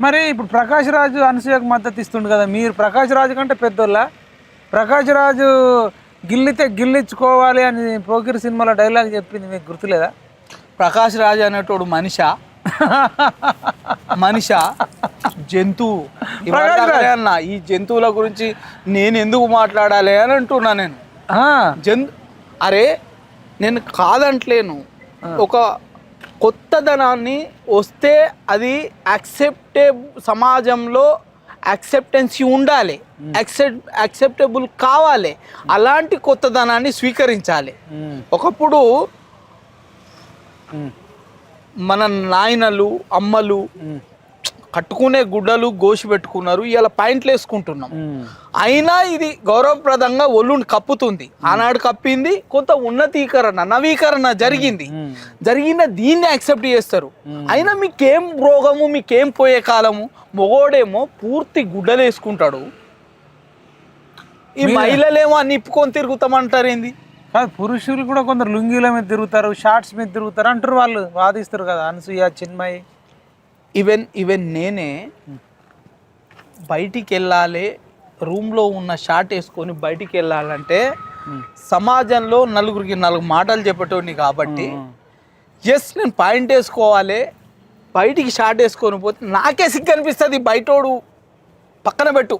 మరి ఇప్పుడు ప్రకాష్ రాజు అనసూయకు మద్దతు ఇస్తుండు కదా, మీరు ప్రకాష్ రాజు కంటే పెద్దోళ్ళ? ప్రకాష్ రాజు గిల్లితే గిల్లించుకోవాలి అని పోకిరి సినిమాలో డైలాగ్ చెప్పింది మీకు గుర్తులేదా? ప్రకాష్ రాజ్ అనేటోడు మనిషా జంతువు. అన్న ఈ జంతువుల గురించి నేను ఎందుకు మాట్లాడాలి అని అంటున్నా నేను. అరే నేను కాదంటలేను, ఒక కొత్తదనాన్ని వస్తే అది సమాజంలో యాక్సెప్టెన్సీ ఉండాలి, యాక్సెప్టబుల్ కావాలి, అలాంటి కొత్తదనాన్ని స్వీకరించాలి. ఒకప్పుడు మన నాయనలు అమ్మలు కట్టుకునే గుడ్డలు గోసి పెట్టుకున్నారు, ఇలా పాయింట్లు వేసుకుంటున్నాం. అయినా ఇది గౌరవప్రదంగా ఒళ్ళుని కప్పుతుంది. ఆనాడు కప్పింది, కొంత నవీకరణ జరిగిన దీన్ని యాక్సెప్ట్ చేస్తారు. అయినా మీకేం రోగము, మీకేం పోయే కాలము? మొగోడేమో పూర్తి గుడ్డలు వేసుకుంటాడు, ఈ మహిళలేమో అన్ని ఇప్పుకొని తిరుగుతామంటారు. ఏంది కాదు, పురుషులు కూడా కొందరు లుంగీల మీద తిరుగుతారు, షార్ట్స్ మీద తిరుగుతారు అంటారు, వాళ్ళు వాదిస్తారు కదా. అనసూయ, చిన్మయి, ఈవెన్ నేనే బయటికి వెళ్ళాలి, రూమ్లో ఉన్న షార్ట్ వేసుకొని బయటికి వెళ్ళాలంటే సమాజంలో నలుగురికి 4 మాటలు చెప్పేటోడిని కాబట్టి నేను పాయింట్ వేసుకోవాలి, బయటికి షార్ట్ వేసుకొని పోతే నాకే సిగ్గు అనిపిస్తుంది. బయటోడు పక్కన పెట్టు,